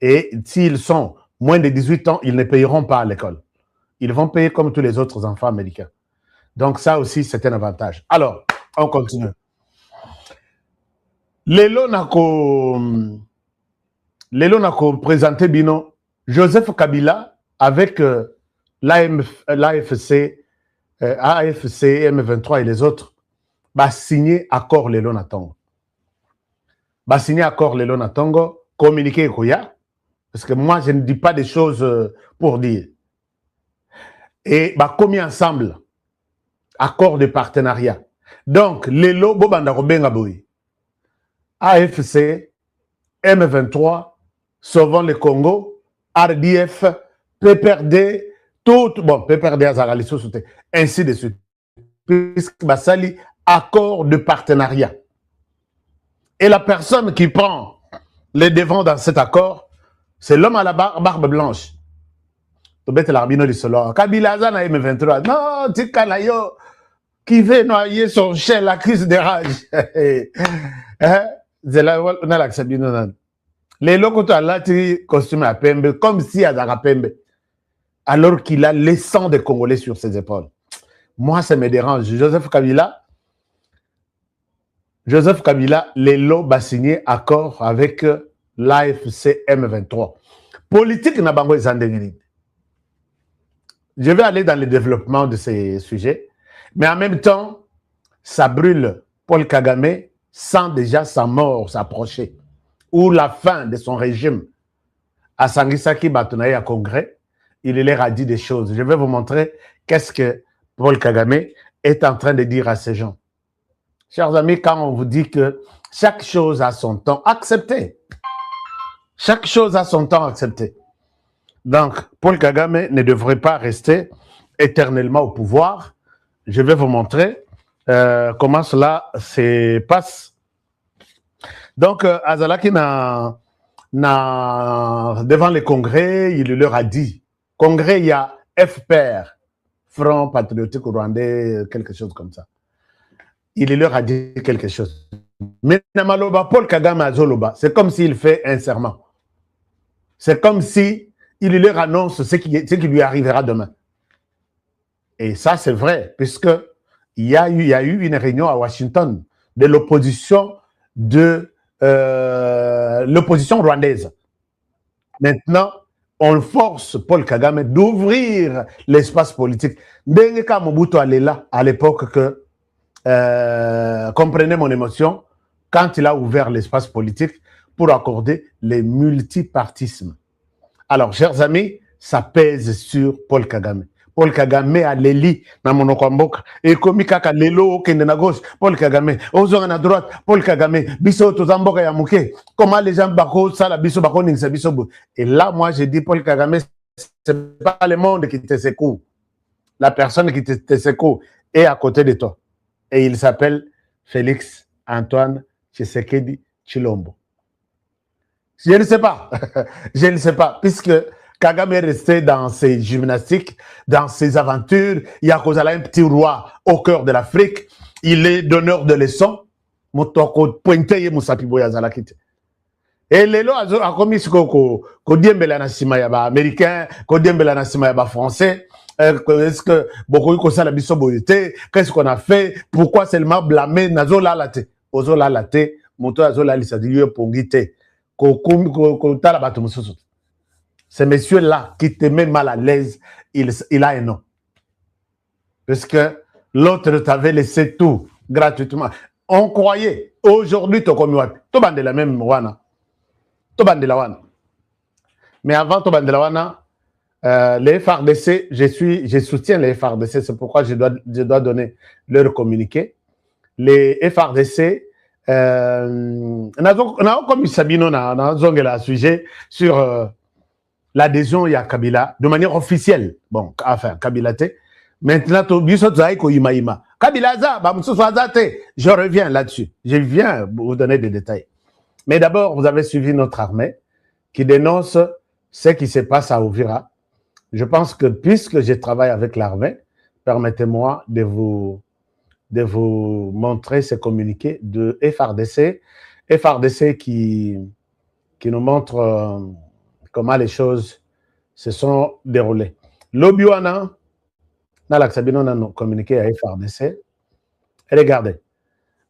Et s'ils sont moins de 18 ans, ils ne payeront pas à l'école. Ils vont payer comme tous les autres enfants américains. Donc ça aussi, c'est un avantage. Alors, on continue. Lelo nako présenté bino Joseph Kabila avec l'AFC, AFC, M23 et les autres, va signer accord lelo na tongo. Va signer accord lelo na tongo, communiquer koya, parce que moi je ne dis pas des choses pour dire. Et va commis ensemble, accord de partenariat. Donc lelo bobanda kobenga boy. AFC, M23, Sauvons le Congo, RDF, PPRD, tout, bon, PPRD, ainsi de suite. Puisque Bassali, accord de partenariat. Et la personne qui prend les devants dans cet accord, c'est l'homme à la barbe blanche. Kabila Zana M23. Non, Tikanayo, qui veut noyer son chien, la crise de rage. C'est là, on a l'accepté. Les locaux là, tu costume à Pembe, comme si à Zara Pembe, alors qu'il a le sang des Congolais sur ses épaules. Moi, ça me dérange. Joseph Kabila, les lots va signer accord avec l'AFC M23. Politique n'a pas besoin. Je vais aller dans le développement de ces sujets, mais en même temps, ça brûle Paul Kagame sans déjà sa mort s'approcher, ou la fin de son régime. À Sangisaki Batonaye à Congrès, il leur a dit des choses. Je vais vous montrer qu'est-ce que Paul Kagame est en train de dire à ces gens. Chers amis, quand on vous dit que chaque chose a son temps, acceptez. Chaque chose a son temps, acceptez. Donc, Paul Kagame ne devrait pas rester éternellement au pouvoir. Je vais vous montrer comment cela se passe. Donc, Azalaki devant le Congrès, il leur a dit, Congrès, il y a FPR, Front Patriotique Rwandais, quelque chose comme ça. Il leur a dit quelque chose. Mais Paul Kagame Azoloba, c'est comme s'il fait un serment. C'est comme si il leur annonce ce qui lui arrivera demain. Et ça, c'est vrai, puisque il y a eu une réunion à Washington de l'opposition rwandaise. Maintenant, on force Paul Kagame d'ouvrir l'espace politique. Ndenge Mobutu allait là à l'époque que comprenez mon émotion quand il a ouvert l'espace politique pour accorder les multipartismes. Alors, chers amis, ça pèse sur Paul Kagame. Paul Kagame a l'eli dans mon okamboka. Et comme kaka lelo kende na gauche, Paul Kagame. Ozonga na droite, Paul Kagame. Biso tozamboka ya muke. Comment les gens bako sala biso bako ningsa biso bu. Et là, moi, j'ai dit Paul Kagame, c'est pas le monde qui te secoue. La personne qui te secoue est à côté de toi. Et il s'appelle Félix Antoine Tshisekedi Tshilombo. Je ne sais pas. Je ne sais pas. Puisque Kagame est resté dans ses gymnastiques, dans ses aventures. Il y a Kozala, un petit roi au cœur de l'Afrique. Il est donneur de leçons. Et lelo a commis ce qu'on dit na sima ya ba américain, qu'on dit na sima ya ba français. Est-ce que beaucoup de la biso boyete, qu'est-ce qu'on a fait? Pourquoi seulement blâmer Nazola late? Ozola late, moto azola lisadi pongite. Ce monsieur-là qui te met mal à l'aise, il a un nom. Parce que l'autre t'avait laissé tout gratuitement. On croyait, aujourd'hui, tu as de la même wana. Mais avant de wana, les FARDC, je soutiens les FARDC, c'est pourquoi je dois donner leur communiqué. Les FARDC, on a comme Sabino na sujet sur l'adhésion à Kabila de manière officielle. Bon, enfin, Kabila te. Maintenant, Kabila je reviens là-dessus. Je viens vous donner des détails. Mais d'abord, vous avez suivi notre armée qui dénonce ce qui se passe à Uvira. Je pense que puisque je travaille avec l'armée, permettez-moi de vous montrer ce communiqué de FARDC. FARDC qui nous montre comment les choses se sont déroulées. L'Obiwana, dans l'Axabino, on a communiqué à FRDC. Regardez.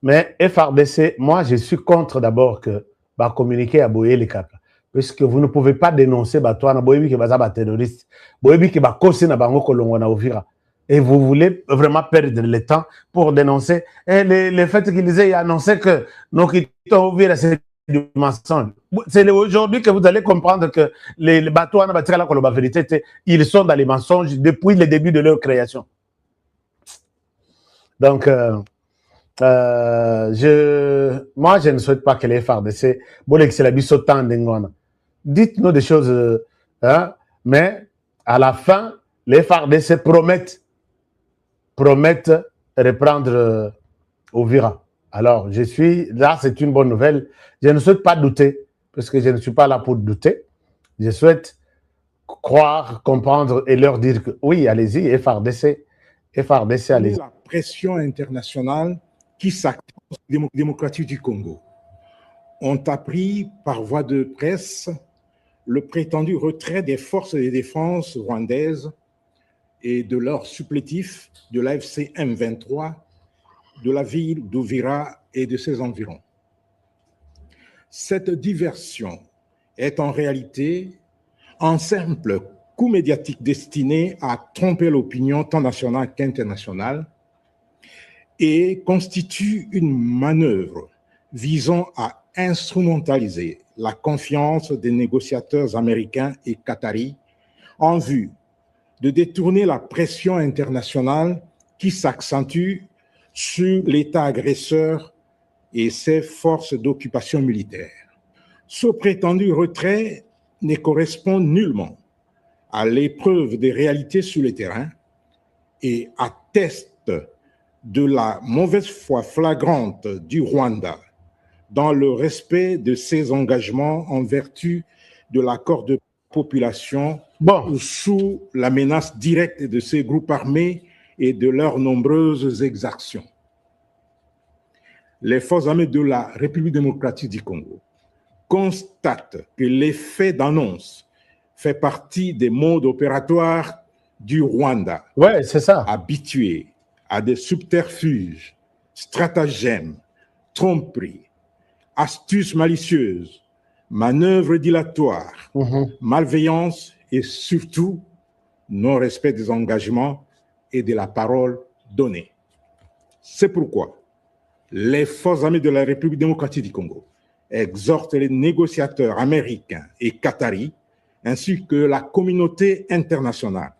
Mais FRDC, moi, je suis contre d'abord que va communiquer à Boye les Kaka. Puisque vous ne pouvez pas dénoncer Batouana, Boye qui va terroriste, Boye qui va causer na bango kolongo na Ovira. Et vous voulez vraiment perdre le temps pour dénoncer. Et le fait qu'ils aient annoncé que nos quittons Ovira, c'est du mensonge. C'est aujourd'hui que vous allez comprendre que les Batouana, la vérité, ils sont dans les mensonges depuis le début de leur création. Donc, moi, je ne souhaite pas que les FARDC, dites-nous des choses, hein, mais à la fin, les FARDC promettent reprendre Ovira. Alors, là, c'est une bonne nouvelle. Je ne souhaite pas douter, parce que je ne suis pas là pour douter. Je souhaite croire, comprendre et leur dire que oui, allez-y, FARDC, allez-y. La pression internationale qui s'active démocratique du Congo ont appris par voie de presse le prétendu retrait des forces de défense rwandaises et de leurs supplétifs de l'AFC M23 de la ville d'Uvira et de ses environs. Cette diversion est en réalité un simple coup médiatique destiné à tromper l'opinion tant nationale qu'internationale et constitue une manœuvre visant à instrumentaliser la confiance des négociateurs américains et qataris en vue de détourner la pression internationale qui s'accentue sur l'État agresseur et ses forces d'occupation militaire. Ce prétendu retrait ne correspond nullement à l'épreuve des réalités sur le terrain et atteste de la mauvaise foi flagrante du Rwanda dans le respect de ses engagements en vertu de l'accord de population sous la menace directe de ces groupes armés et de leurs nombreuses exactions. Les forces armées de la République démocratique du Congo constatent que l'effet d'annonce fait partie des modes opératoires du Rwanda. Ouais, c'est ça. Habitué à des subterfuges, stratagèmes, tromperies, astuces malicieuses, manœuvres dilatoires, malveillance et surtout non-respect des engagements et de la parole donnée. C'est pourquoi les forces armées de la République démocratique du Congo exhortent les négociateurs américains et qataris ainsi que la communauté internationale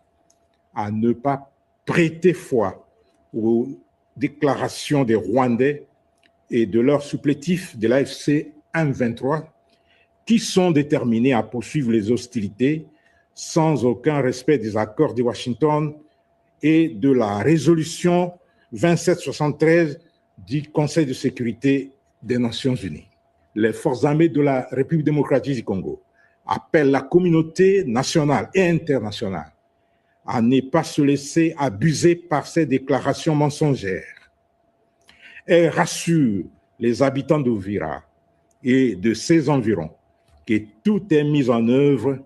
à ne pas prêter foi aux déclarations des Rwandais et de leurs supplétifs de l'AFC M23 qui sont déterminés à poursuivre les hostilités sans aucun respect des accords de Washington et de la résolution 2773 du Conseil de sécurité des Nations Unies. Les forces armées de la République démocratique du Congo appellent la communauté nationale et internationale à ne pas se laisser abuser par ces déclarations mensongères. Elles rassurent les habitants d'Uvira et de ses environs que tout est mis en œuvre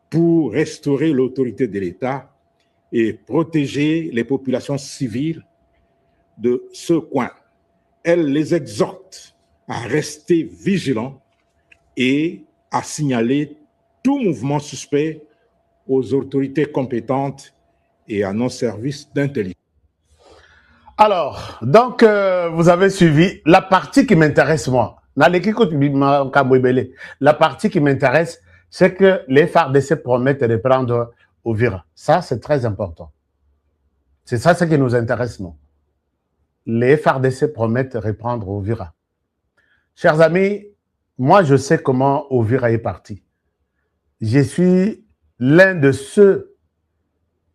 pour restaurer l'autorité de l'État et protéger les populations civiles de ce coin. Elle les exhorte à rester vigilants et à signaler tout mouvement suspect aux autorités compétentes et à nos services d'intelligence. Alors, donc, vous avez suivi la partie qui m'intéresse, moi. La partie qui m'intéresse, c'est que les FARDC promettent de prendre Uvira. Ça, c'est très important. C'est ça ce qui nous intéresse, nous. Les FARDC promettent de reprendre Uvira. Chers amis, moi, je sais comment Uvira est parti. Je suis l'un de ceux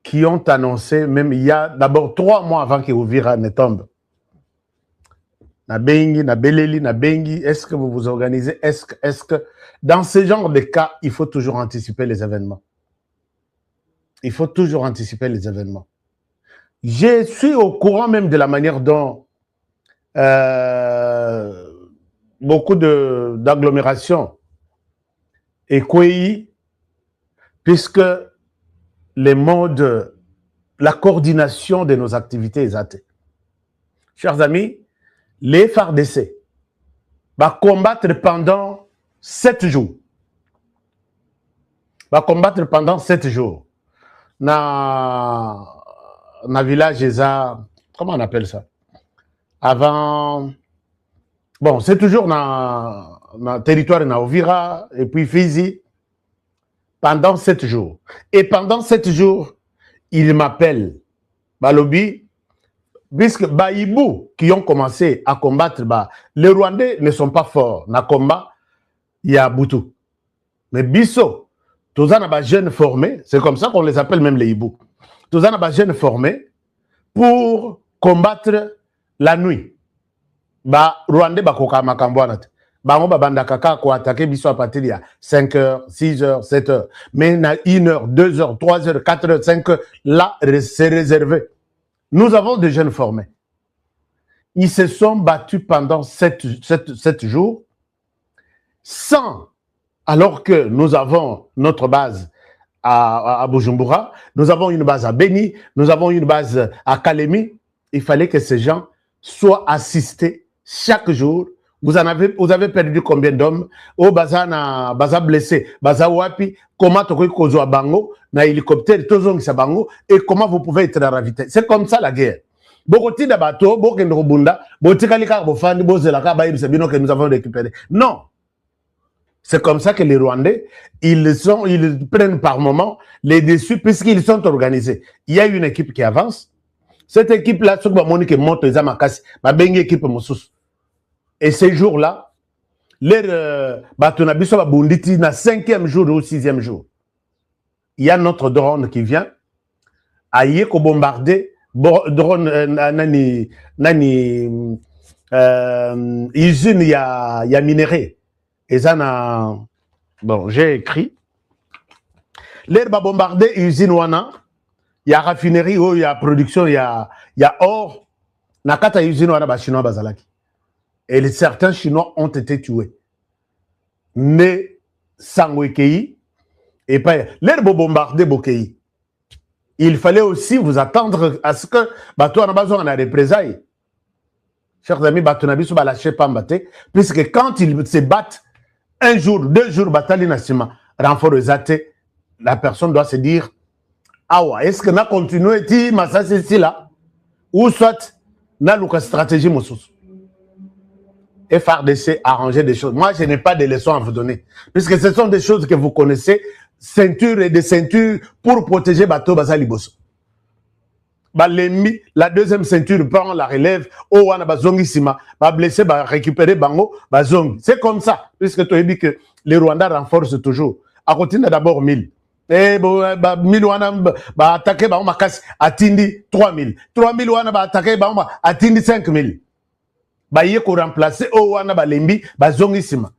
qui ont annoncé, même il y a d'abord 3 mois avant que Uvira ne tombe. Nabengi, Nabeleli, Nabengi, est-ce que vous vous organisez? Est-ce que dans ce genre de cas, il faut toujours anticiper les événements? Il faut toujours anticiper les événements. Je suis au courant même de la manière dont beaucoup d'agglomérations, Ekweyi, puisque les modes, la coordination de nos activités est atteinte. Chers amis, les FARDC va combattre pendant 7 jours. Va combattre pendant 7 jours. Dans le village, comment on appelle ça? Avant, bon, c'est toujours dans le territoire de Naovira et puis Fizi, pendant 7 jours. Et pendant 7 jours, il m'appelle, Balobi, puisque Baïbou, qui ont commencé à combattre, les Rwandais ne sont pas forts. Dans le combat, il y a Boutou. Mais Bisso, tous les jeunes formés, c'est comme ça qu'on les appelle même les Hibou. Tous les jeunes formés pour combattre la nuit. Rwandais bakoka makambwana. Bango babanda kaka ko attaquer biso à partir de 5h, 6h, 7h. Mais na 1h, 2h, 3h, 4h, 5h, là c'est réservé. Nous avons des jeunes formés. Ils se sont battus pendant 7 jours sans, alors que nous avons notre base à Bujumbura, nous avons une base à Beni, nous avons une base à Kalemi. Il fallait que ces gens soient assistés chaque jour. Vous avez perdu combien d'hommes? Oh, baza blessé, baza wapi, comment tu kozo a bango, na hélicoptère, tozong sa bango, et comment vous pouvez être ravité. C'est comme ça la guerre. Bokoti da bateau, bokendo bunda, botikalika bofandi, bozelaka, ba ibsebino que nous avons récupéré. Non. C'est comme ça que les Rwandais, ils prennent par moment les déçus puisqu'ils sont organisés. Il y a une équipe qui avance. Cette équipe-là, ce que Monique monte les amakasi, ma bengi équipe moussous. Et ces jours-là, les Batunabiso Babunditi, na 5e jour ou 6e jour, il y a notre drone qui vient, à Yeko bombarder, drone, usine, il y a minéré. Et ça, bon, j'ai écrit. L'herbe a bombardé usine wana, il y a raffinerie, il y a production, il y a or. Nakata usine wana ba chinois bazalaki. Et certains Chinois ont été tués. Mais Sangwekei, et pas l'herbe a bombardé Bokei. Il fallait aussi vous attendre à ce que Bato en a besoin de représailles. Chers amis, Bato Nabiso va lâcher Pambate, puisque quand ils se battent, 1 jour, 2 jours, bataille nationale, renfort exaté, la personne doit se dire, ah ouais, est-ce que n'a continué ti massa c'est là, ou soit n'a l'autre stratégie moussous. FARDC arranger des choses. Moi, je n'ai pas de leçons à vous donner, puisque ce sont des choses que vous connaissez, ceinture et des ceintures pour protéger bateau basali bosso. L'ennemi, la deuxième ceinture prend la relève, oh wana bazongi sima, blessé, récupérer bango, bazongi. C'est comme ça, puisque tu as dit que les Rwandais renforcent toujours. À côté d'abord 1000. Et 1000 wana attaquer bango makasi atindi 3000. 3000 wana attaquer bango atindi 5000. Baye ko remplacer oh wana balembi bazongi sima.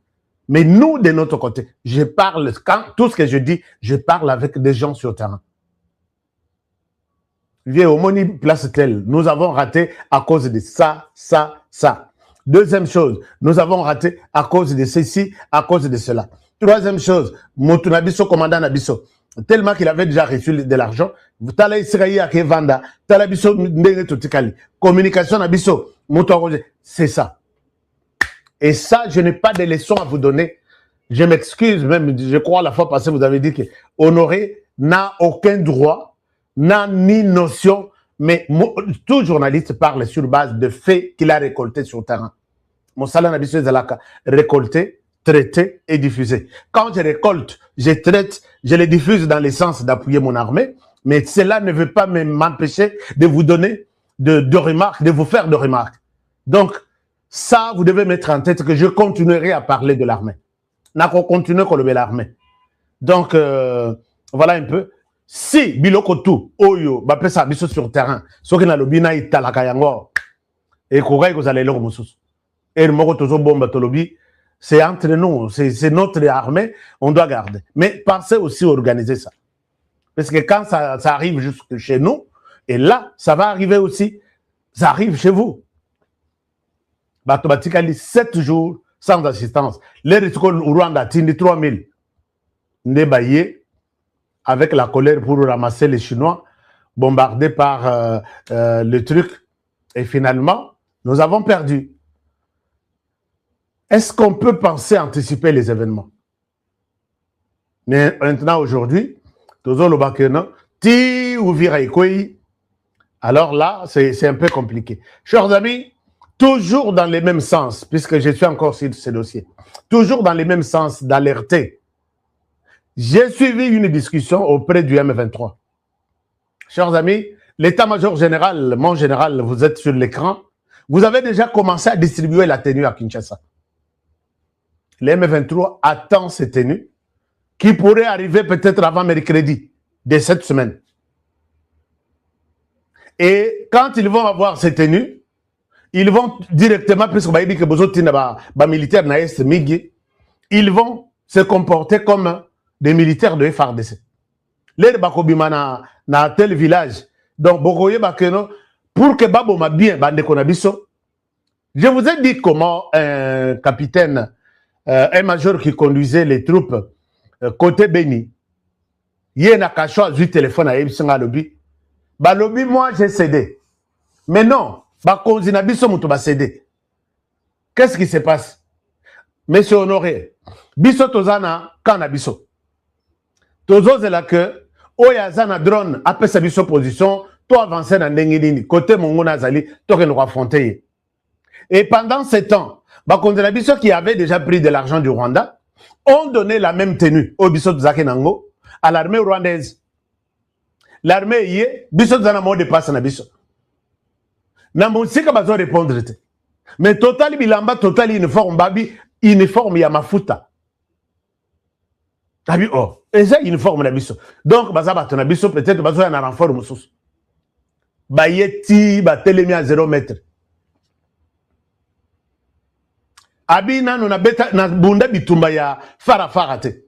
Mais nous de notre côté, je parle quand tout ce que je dis, je parle avec des gens sur le terrain. Viens au Moni place telle, nous avons raté à cause de ça, ça, ça. Deuxième chose, nous avons raté à cause de ceci, à cause de cela. Troisième chose, Motunabiso, commandant Nabiso, tellement qu'il avait déjà reçu de l'argent, Tala Israël à Kevanda, Talabiso Ndenge Totikali, communication Nabiso, c'est ça. Et ça, je n'ai pas de leçons à vous donner. Je m'excuse même, je crois la fois passée, vous avez dit que Honoré n'a aucun droit, n'a ni notion, mais tout journaliste parle sur base de faits qu'il a récoltés sur le terrain. Mon salaire n'habitué Zalaka, récolté, traité et diffusé. Quand je récolte, je traite, je les diffuse dans le sens d'appuyer mon armée, mais cela ne veut pas m'empêcher de vous donner de remarques, de vous faire de remarques. Donc, ça, vous devez mettre en tête que je continuerai à parler de l'armée. N'a qu'on continue à lever l'armée. Donc, voilà un peu. Si biloko tout oyo ba pesa biso sur terrain soki na lobina italaka yango et kokai ko zalelo ko mususu et moko tozo bomba tolobi c'est entre nous, c'est notre armée, on doit garder, mais pensez aussi organiser ça, parce que quand ça arrive jusque chez nous, et là ça va arriver aussi, ça arrive chez vous. Bato batikali 7 jours sans assistance, les risques au Rwanda tindi 3000 ndebaye avec la colère pour ramasser les Chinois, bombardés par le truc. Et finalement, nous avons perdu. Est-ce qu'on peut penser anticiper les événements? Mais maintenant, aujourd'hui, alors là, c'est un peu compliqué. Chers amis, toujours dans les mêmes sens, puisque je suis encore sur ce dossier, toujours dans les mêmes sens d'alerter. J'ai suivi une discussion auprès du M23. Chers amis, l'état-major général, mon général, vous êtes sur l'écran, vous avez déjà commencé à distribuer la tenue à Kinshasa. Le M23 attend ces tenues qui pourraient arriver peut-être avant mercredi de cette semaine. Et quand ils vont avoir ces tenues, ils vont directement, puisque militaires ils vont se comporter comme des militaires de FARDC. Les bakobima na tel village. Donc, pour que Babo m'a bien, je vous ai dit comment un capitaine, un major qui conduisait les troupes côté Beni, il y a un téléphone à Ebsanga Lobby. Balobi, moi j'ai cédé. Mais non, qu'est-ce qui se passe? Monsieur Honoré, biso tozana kana biso. Tozo c'est là que oyazana drone après sa biso position, to avancer dans ndengini côté mongona zali, to que nous affronter. Et pendant ce temps, bakondela biso qui avait déjà pris de l'argent du Rwanda ont donné la même tenue au biso Zakenango à l'armée rwandaise. L'armée y est, biso tozana mo de passe na biso. Na monsika bazo répondre te. Mais total bilamba total uniforme babi uniforme ya mafuta. Tabi oh, et ça uniforme na biso. Donc baza bato na biso peut-être bazo ya na renfort mususu. Ba yeti ba telemi à 0 mètre. Abi nanu na beta na bunda bitumba ya fara te.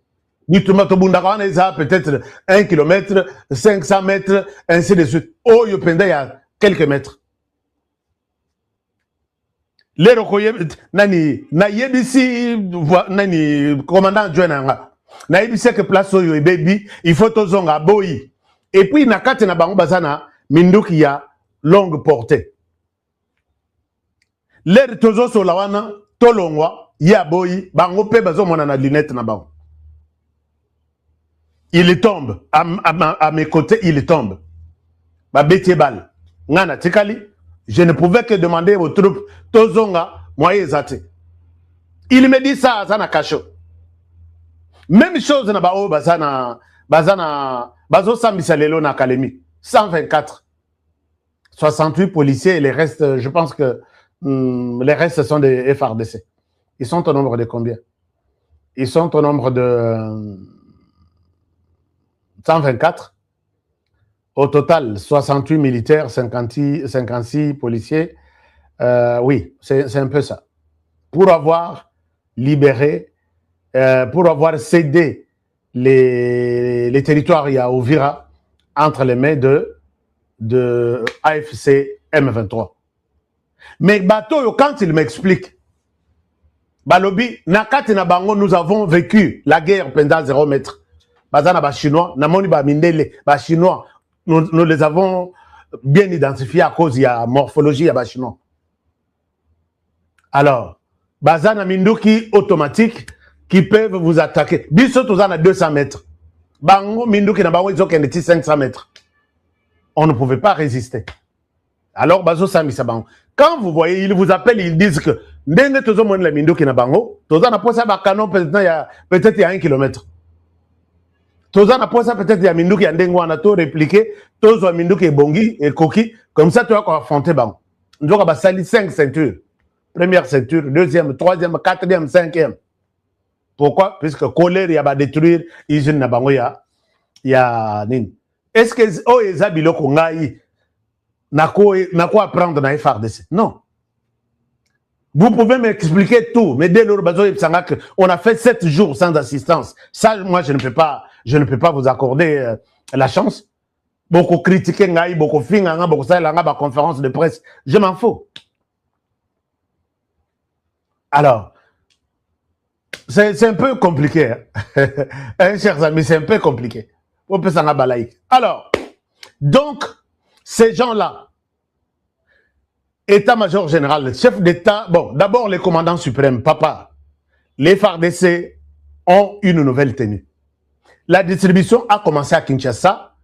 Bitumba to bunda kawana eza peut-être 1 km, 500 mètres, ainsi de suite. Oh yo penda ya quelques mètres. Les nani na yebisi nani commandant Joananga na yebisi que place oyo baby il faut tozonga boyi et puis na kati na bango bazana minduki ya longue portée l'air tozo so lawana tolongwa ya boyi bango pe bazo mona na lunette na bango il tombe à mes côtés il tombe ba beti bal ngana tikali. Je ne pouvais que demander aux troupes, Tozonga, moyen zate. Il me dit ça, Zana Kacho. Même chose na bao, bazana, bazo sambisalelo na Kalemi. 124. 68 policiers et les restes, je pense que les restes sont des FARDC. Ils sont au nombre de combien? Ils sont au nombre de 124. Au total, 68 militaires, 56 policiers. Oui, c'est un peu ça. Pour avoir libéré, pour avoir cédé les territoires à Ouvira entre les mains de AFC M23. Mais bateau, quand il m'explique, Balobi, Nakati na Bango, nous avons vécu la guerre pendant 0 mètre. Bazana ba Chinois, Namoni ba Mindele, ba Chinois. Nous les avons bien identifiés à cause de la morphologie à chinois. Alors, Bazana Minduki automatique qui peuvent vous attaquer. Biso tozana 200 mètres. Bango Minduki na bango ils ont 500 mètres. On ne pouvait pas résister. Alors, Bazo Sami Sabango. Quand vous voyez, ils vous appellent, ils disent que Ndenge tozo mon la Minduki na bango, tozana posa ba canon peut-être il y a 1 kilomètre. Tozana posa peut-être il y a Minduki ya ndengo wana to répliquer, tozo Minduki bongi et koki, comme ça tu vas affronter bango. Ndoka ba sali 5 ceintures. Première ceinture, deuxième, troisième, quatrième, cinquième. Pourquoi? Puisque colère il va détruire usine na bango ya nini. Est-ce que oh ezabilo ko ngai na quoi apprendre na FARDC? Non. Vous pouvez m'expliquer tout, mais dès lors on a fait 7 jours sans assistance. Ça, moi, je ne peux pas vous accorder la chance. Beaucoup critiquer ngai, beaucoup finga, beaucoup ça, la conférence de presse. Je m'en fous. Alors, c'est un peu compliqué. Hein, chers amis, c'est un peu compliqué. Alors, donc, ces gens-là, état-major général, chef d'État, bon, d'abord les commandants suprêmes, papa, les FARDC ont une nouvelle tenue. La distribution a commencé à Kinshasa.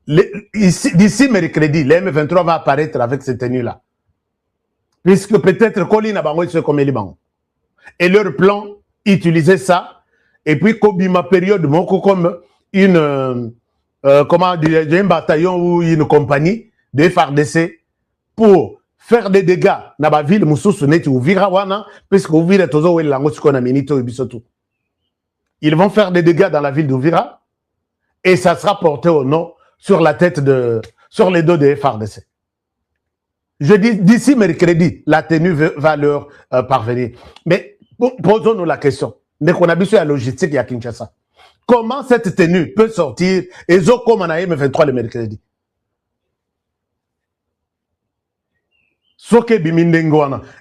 D'ici mercredi, les M23 va apparaître avec cette tenue-là. Puisque peut-être Colin Abango se comme Liban. Et leur plan, utiliser ça. Et puis, Kobima période, comme comment dire, un bataillon ou une compagnie de FARDC pour faire des dégâts dans la ville Moussous Neti ou Virawana, puisque Ouvira Tozo et Lango Sukona Minito et Bisotou. Ils vont faire des dégâts dans la ville d'Ouvira et ça sera porté au nom sur la tête sur les dos des FARDC. Je dis d'ici mercredi, la tenue va leur parvenir. Mais posons-nous la question. Dès qu'on a besoin de la logistique à Kinshasa. Comment cette tenue peut sortir et comme on a M23 le mercredi?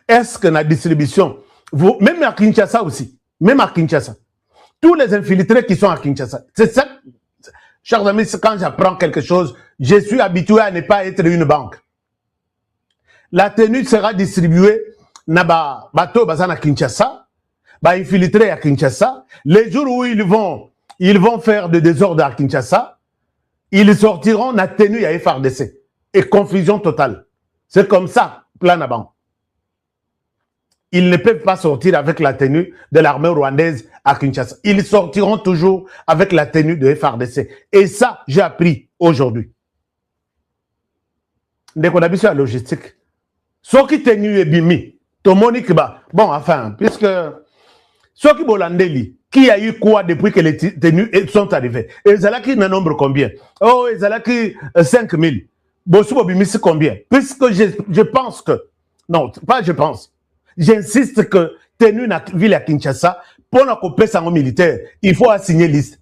Est-ce que la distribution, même à Kinshasa aussi, même à Kinshasa, tous les infiltrés qui sont à Kinshasa, c'est ça, chers amis, quand j'apprends quelque chose, je suis habitué à ne pas être une banque. La tenue sera distribuée na bateau à Kinshasa, infiltrés à Kinshasa. Les jours où ils vont faire des désordres à Kinshasa, ils sortiront la tenue à FARDC. Et confusion totale. C'est comme ça, plan à banque. Ils ne peuvent pas sortir avec la tenue de l'armée rwandaise à Kinshasa. Ils sortiront toujours avec la tenue de FARDC. Et ça, j'ai appris aujourd'hui. Dès qu'on a vu sur la logistique, ce qui tenue est bimi, Tomonique, bon, enfin, puisque ce qui Bolandeli, qui a eu quoi depuis que les tenues sont arrivées? Et Zalaki, un nombre combien? Oh, et Zalaki, 5000. Bossou bimi, c'est combien? Puisque je pense que, non, pas je pense, j'insiste que tenue na ville à Kinshasa, pour la couper sans militaire, il faut assigner liste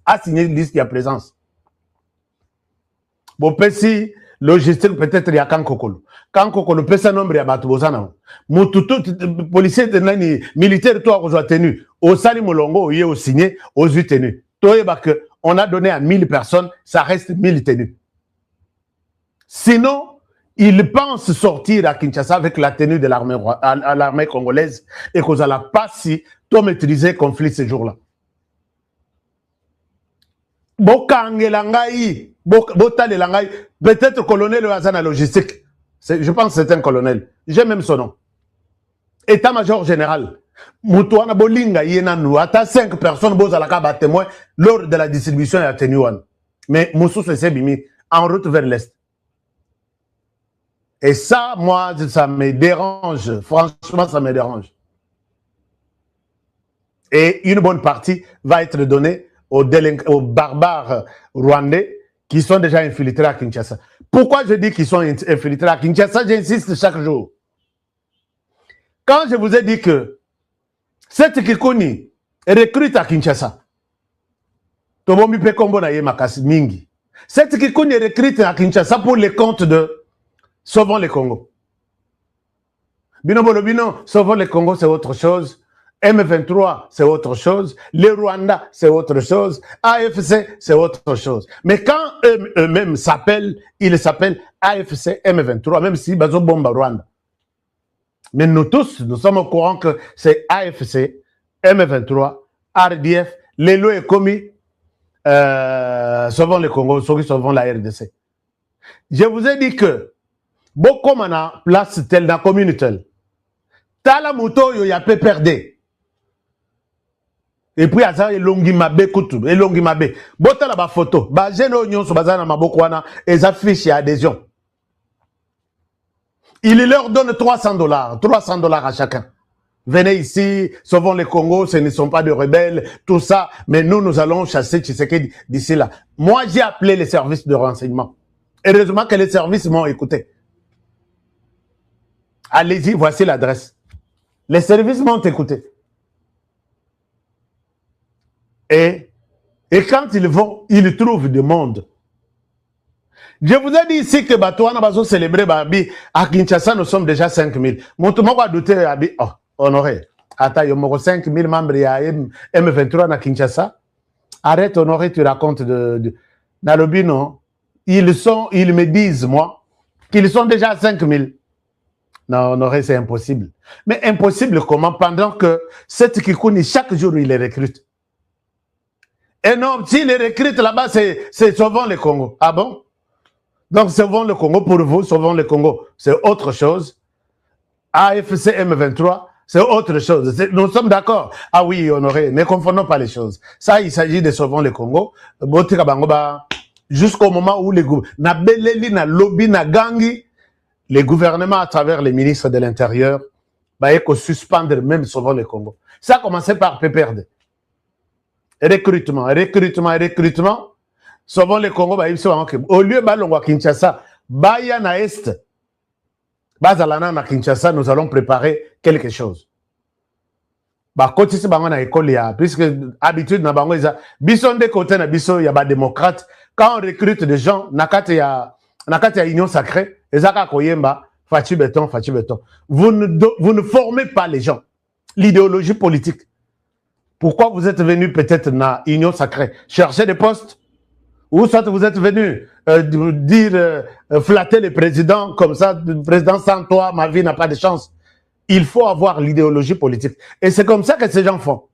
qui a présence. Bon, si logistique peut-être il y a Kankokolo. Kankokolo peut ça nombre ya batubozana. Mututu policier de nani militaire toi aux tenu. Au sali molongo y est au signé aux tenues. Toi que on a donné à 1000 personnes, ça reste 1000 tenues. Sinon, ils pensent sortir à Kinshasa avec la tenue de l'armée congolaise et qu'on n'allait pas si tout maîtriser le conflit ce jour-là. Peut-être colonel Hazana logistique. Je pense que c'est un colonel. J'ai même son nom. État-major général. Moutouana Bolinga Yenanu. Ata 5 personnes bozalaka témoin lors de la distribution de la tenue. Mais Moussou c'est bimi en route vers l'est. Et ça, moi, ça me dérange. Franchement, ça me dérange. Et une bonne partie va être donnée aux barbares rwandais qui sont déjà infiltrés à Kinshasa. Pourquoi je dis qu'ils sont infiltrés à Kinshasa? J'insiste chaque jour. Quand je vous ai dit que cette Kikuni recrute à Kinshasa, cette Kikuni recrute à Kinshasa pour les comptes de Sauvons le Congo. Bino, Sauvons le Congo, c'est autre chose. M23, c'est autre chose. Le Rwanda, c'est autre chose. AFC, c'est autre chose. Mais quand eux-mêmes ils s'appellent AFC M23, même si Bazo Bomba Rwanda. Mais nous tous, nous sommes au courant que c'est AFC, M23, RDF, les lois et commis, Sauvons le Congo, ceux qui sauvent la RDC. Je vous ai dit que, beaucoup de place telle dans la communauté. Tala moto yo ya pe perdre. Et puis asa elongi mabe kutu, elongi mabe. Bota la ba photo, ba jeno nyonso bazana maboko wana eza fiche ya adhésion. Il leur donne $300 à chacun. Venez ici, sauvons le Congo, ce ne sont pas de rebelles, tout ça, mais nous allons chasser Tshisekedi d'ici là. Moi, j'ai appelé les services de renseignement. Heureusement que les services m'ont écouté. Allez-y, voici l'adresse. Les services m'ont écouté. Et quand ils vont, ils trouvent du monde. Je vous ai dit ici que Batouana va célébrer Babi. À Kinshasa, nous sommes déjà 5000. Mon tout le monde va douter, Babi. Oh, Honoré. Attends, il y a 5000 membres à M23 à Kinshasa. Arrête, Honoré, tu racontes de... Nalobi, non. Ils me disent, moi, qu'ils sont déjà à 5000. Non, Honoré, c'est impossible. Mais impossible comment? Pendant que cette Kikouni, chaque jour, il les recrute. Et non, s'il les recrute là-bas, c'est Sauvons le Congo. Ah bon? Donc, Sauvons le Congo, pour vous, Sauvons le Congo, c'est autre chose. AFC M23, c'est autre chose. Nous sommes d'accord. Ah oui, Honoré, ne confondons pas les choses. Ça, il s'agit de Sauvons le Congo. Jusqu'au moment où les les gouvernements, à travers les ministres de l'Intérieur, suspendre même Sauvons le Congo. Ça a commencé par PPRD. Recrutement. Sauvons le Congo, au lieu de Kinshasa, Baya na Est, Bazalana na Kinshasa, nous allons préparer quelque chose. Puisque habitude na bango isa biso de côté na biso ya ba démocrate, quand on recrute des gens nakati ya union sacrée ezaka koyemba fachi béton. Vous ne formez pas les gens. L'idéologie politique. Pourquoi vous êtes venu peut-être na union sacrée chercher des postes? Ou soit vous êtes venu flatter le président comme ça, le président sans toi, ma vie n'a pas de chance. Il faut avoir l'idéologie politique. Et c'est comme ça que ces gens font.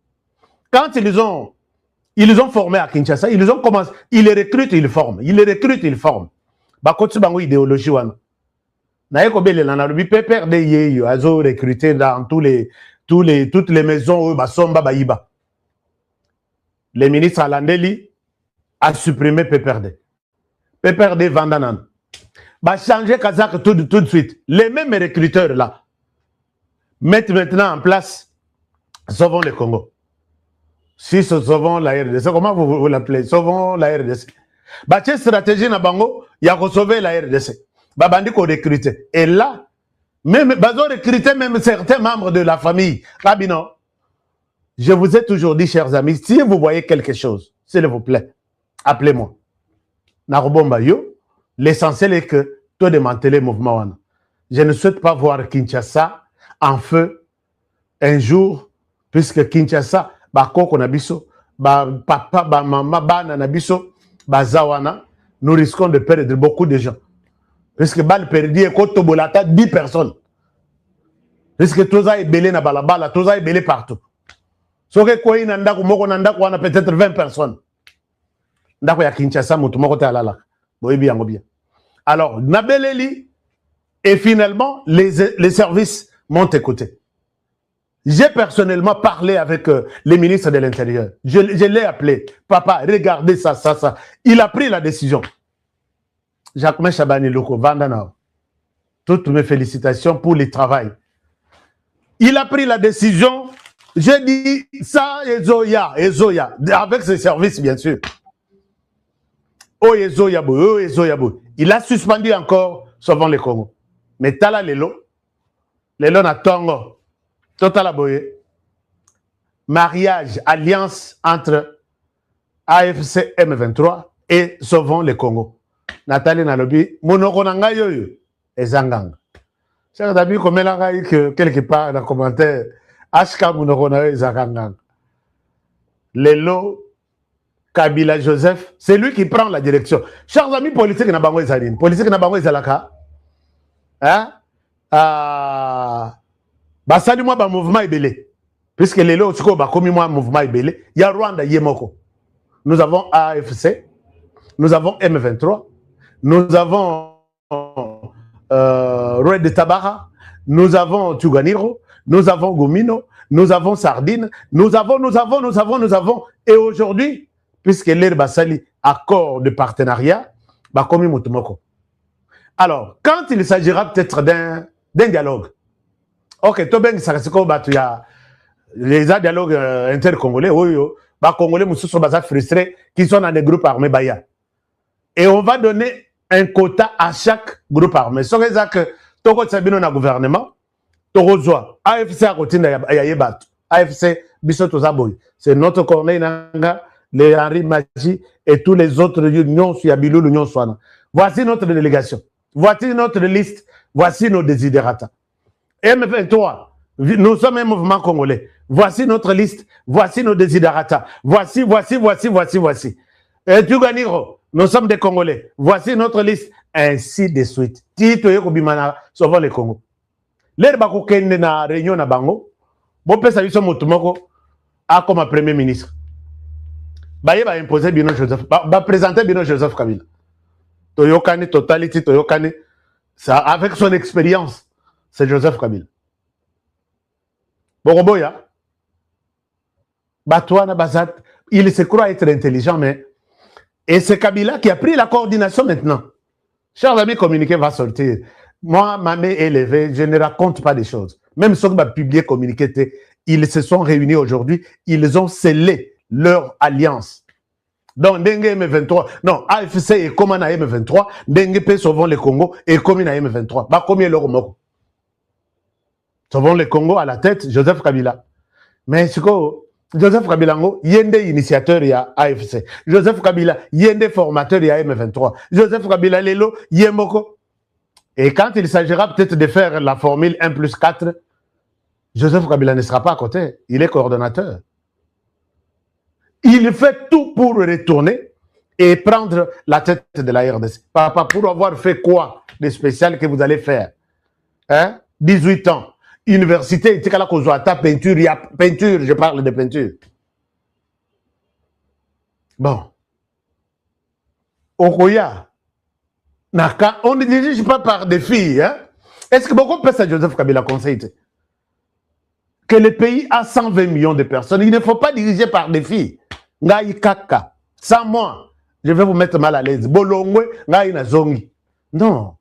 Quand ils les ont formés à Kinshasa, ils ont commencé, ils les recrutent, ils forment. Bakotsu bango idéologie wana. Naye kobele na lobi PPRD yeyo azo recruter dans toutes les maisons basomba bayiba. Le ministre Alandeli a supprimé PPRD. PPRD Vandanan. Changer Kazakh tout de suite. Les mêmes recruteurs là mettent maintenant en place Sauvons le Congo. Si Sauvons la RDC, comment vous l'appelez? Sauvons la RDC. Cette stratégie na bango, il y a sauver la RDC. Babandi ko recruter. Et là, même bazo recruter même certains membres de la famille. Rabino, je vous ai toujours dit, chers amis, si vous voyez quelque chose, s'il vous plaît, appelez-moi. Narobomba yo, l'essentiel est que tout démanteler le mouvement. Je ne souhaite pas voir Kinshasa en feu un jour, puisque Kinshasa, koko nabiso, papa, maman, bana nabiso, zawana, nous risquons de perdre beaucoup de gens. Puisque bal perdu et koto bolata 10 personnes. Puisque tout ça est belé na balabala, tout ça est belé partout. Ce que quoi inanda moko nanda on a peut-être 20 personnes. Ndako ya Kinshasa mutu moko ta alala. Boyebi yango bien. Alors, nabeleli et finalement les services m'ont écouté. J'ai personnellement parlé avec les ministres de l'Intérieur. Je l'ai appelé. Papa, regardez ça. Il a pris la décision. Jacques Chabani Loko, Vandana. Toutes mes félicitations pour le travail. Il a pris la décision. J'ai dit ça, Ezoya, avec ses services, bien sûr. Oh, Ezoya. Il a suspendu encore Sauvons le Congo. Mais Tala Lelo na Tongo. Total aboye. Mariage, alliance entre AFC M23 et Sauvons le Congo. Nathalie Nalobi, monoko nanga yoyo, ezanganga. Chers amis, comme elle a que quelque part dans le commentaire, HK monoko na ezanganga. Lelo Kabila Joseph, c'est lui qui prend la direction. Chers amis, politique na bango ezalini. Politique na bango ezalaka. Hein? Basali moi ba mouvement ebele. Puisque les lots ba komi moi mouvement ebele, il y a Rwanda yemoko. Nous avons AFC, nous avons M23, nous avons Red de Tabara, nous avons Tuganiro, nous avons Gomino, nous avons Sardine, nous avons et aujourd'hui puisque l'air basali accord de partenariat ba komi mutumoko. Alors, quand il s'agira peut-être d'un dialogue. Ok, tout bien, ça c'est les dialogues intercongolais, Congolais sont frustrés, qui sont dans des groupes armés Baya. Et on va donner un quota à chaque groupe armé. Ce que Togo Sabino na gouvernement, Togo Zoa, AFC à côté de Yayebat, AFC Bissoto Zaboy. C'est notre Corneille Nanga, les Henri Maji et tous les autres unions sur Yabilou, l'Union Soana. Voici notre délégation. Voici notre liste. Voici nos desiderata. M23, nous sommes un mouvement congolais. Voici notre liste. Voici nos desiderata. Voici. Et Tuganiro, Nous sommes des Congolais. Voici notre liste. Ainsi de suite. Tito yeko bimana sauvons le Congo. L'air bako kende na réunion na bango. Bon pesa biso motumoko a comme premier ministre. Baye ba imposer Bino Joseph. Ba présenter Bino Joseph Kabila. Toyokani totality toyokani. Ça avec son expérience, c'est Joseph Kabila. Boroboya. Batouana Bazat, il se croit être intelligent, mais. Et c'est Kabila qui a pris la coordination maintenant. Chers amis, communiqué va sortir. Moi, ma main élevée, je ne raconte pas des choses. Même ceux qui ont publié communiqué, ils se sont réunis aujourd'hui, ils ont scellé leur alliance. Donc, Dengue M23, non, AFC et Komana M23, Dengue P sauvons le Congo et Komina M23. Bah, combien leur mot? Sauvons le Congo à la tête, Joseph Kabila. Mais c'est quoi? Joseph Kabila, yende initiateur ya AFC. Joseph Kabila, yende formateur ya M23. Joseph Kabila, lelo, yemboko. Et quand il s'agira peut-être de faire la formule 1+4, Joseph Kabila ne sera pas à côté. Il est coordonnateur. Il fait tout pour retourner et prendre la tête de la RDC. Papa, pour avoir fait quoi de spécial que vous allez faire? Hein? 18 ans. Université, peinture, il y a peinture, je parle de peinture. Bon. Okoya, Naka, on ne dirige pas par des filles. Hein? Est-ce que beaucoup pensent à Joseph Kabila conseil que le pays a 120 millions de personnes? Il ne faut pas diriger par des filles. Ngai kaka. Sans moi, je vais vous mettre mal à l'aise. Bolongwe, ngai nazongi. Non.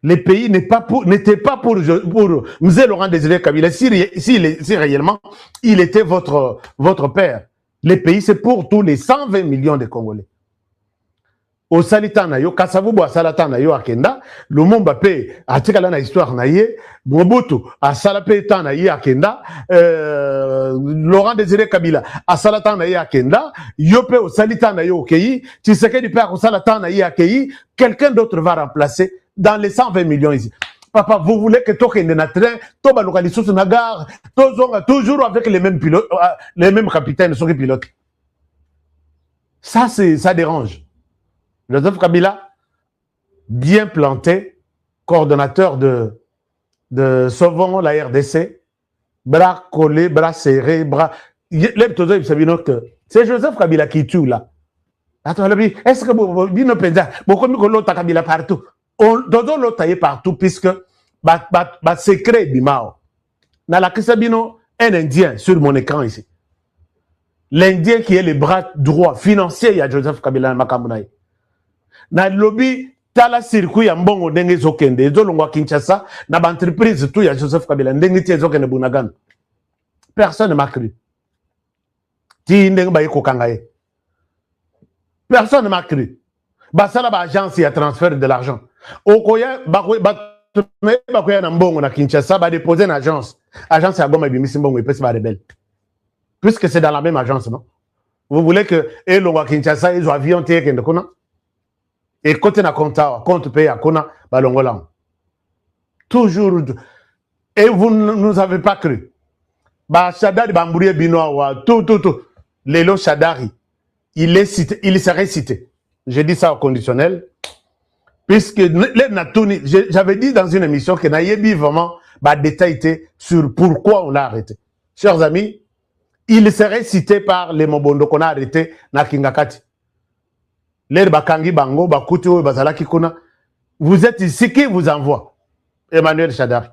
Le pays n'était pas pour Mzé Laurent Désiré Kabila. Si réellement, il était votre père. Le pays, c'est pour tous les 120 millions de Congolais. Au Salitana, yo, Kasavubu à Salatana, yo, Akenda, Lumumba Pe, à Tikala na histoire naye, Mobutu, à Salapé Tana, yo, Akenda, Laurent Désiré Kabila, à Salatana, yo, Akenda, Yope au Salitana, yo, Okei, Tshisekedi Père au Salatana, yo, Akei, quelqu'un d'autre va remplacer dans les 120 millions ici. Papa, vous voulez que Toke Ndenatre, Toba Lokalisous Nagar, toujours avec les mêmes pilotes, les mêmes capitaines, ceux qui pilotent. Ça dérange. Joseph Kabila, bien planté, coordonnateur de Sauvons la RDC, bras collés, bras serrés, bras. C'est Joseph Kabila qui tue là. Attends, est-ce que vous avez l'autre Kabila partout? Dodo l'autre est partout, puisque secret Bimao. Dans la Kisabino, un Indien sur mon écran ici. L'Indien qui est le bras droit financier, il y a Joseph Kabila Makamunaï. Na lobby tala circuit ya mbongo ndenge zokende ezolongwa Kinshasa na ba entreprise tout ya Joseph Kabila ndenge tie zokende Bunagana. Personne ne m'a cru. Ti ndenge ba yekokanga ye. Personne ne m'a cru. Ba sala ba agence ya transfert de l'argent. Okoya ba na mbongo na Kinshasa ba déposer une agence. Agence ya Goma bimisi mbongo epesi ba rebelle. Puisque c'est dans la même agence, non? Vous voulez que elongwa Kinshasa ils ont avion tie kende kuna? Et côté na compte payé à Kona, Balongolan. Toujours. Et vous ne nous avez pas cru. Bah, Shadari Bambourie Binoa, tout. Lélo Shadari, il serait cité. J'ai dit ça au conditionnel. Puisque j'avais dit dans une émission que Nayebi vraiment, bah, détaillé sur pourquoi on l'a arrêté. Chers amis, il serait cité par les Mobondo qu'on a arrêté na Kingakati. Vous êtes ici, qui vous envoie? Emmanuel Shadari.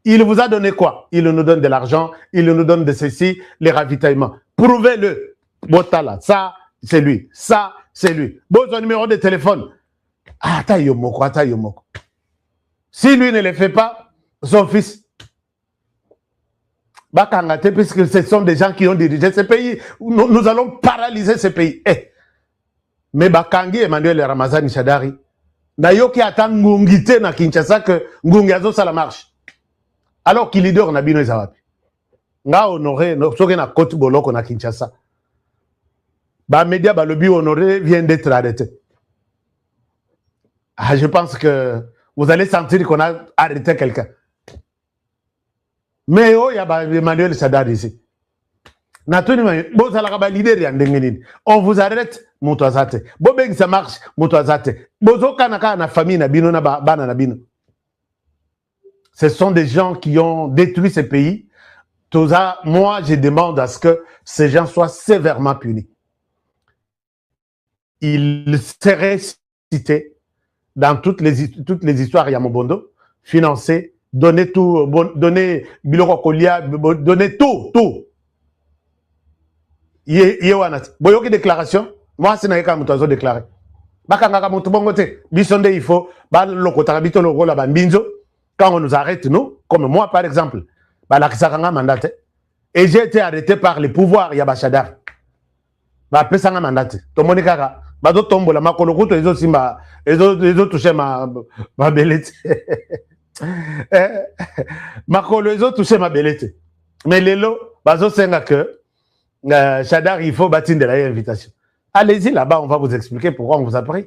Il vous a donné quoi? Il nous donne de l'argent, il nous donne de ceci, les ravitaillements. Prouvez-le. Botala, ça, c'est lui. Ça, c'est lui. Bon, son numéro de téléphone. Ata yomoko. Si lui ne le fait pas, son fils. Bakangate, puisque ce sont des gens qui ont dirigé ce pays. Nous allons paralyser ce pays. Mais Bakangi Emmanuel Ramazani Shadari, Nayoki attend Ngungite na Kinshasa que Ngungiazo ça la marche. Alors qu'il leader na bino zawapi. Nga honoré no soke na Côte Boloko na Kinshasa. Ba média ba lobby honoré vient d'être arrêté. Ah, je pense que vous allez sentir qu'on a arrêté quelqu'un. Mais oh, il y a Emmanuel Shadari ici. On vous arrête, moutouazate. Bobeng ça marche, moutouazate. Bozo kanaka na famille na bino na bana na bino. Ce sont des gens qui ont détruit ce pays. Moi, je demande à ce que ces gens soient sévèrement punis. Ils seraient cités dans toutes les histoires Yamobondo, financés, donner tout, donner Biloko Kolia, donner tout. Boyoki déclaration, moi c'est naïka mutazo déclaré. Bakanga mutubongote, bisonde il faut, loko tarabito loko la bambinzo, quand on nous arrête, nous, comme moi par exemple, la kisakanga mandate, et j'ai été arrêté par les pouvoirs Yabashadar. Pesanga mandate, tomonikaka, bado tombo la makolo kuto ezo simba, ezo touché ma belete. Makolo ezo touché ma belete. Mais lelo, bazo senga que, Chadar, il faut bâtir de la invitation. Allez-y là-bas, on va vous expliquer pourquoi on vous a pris.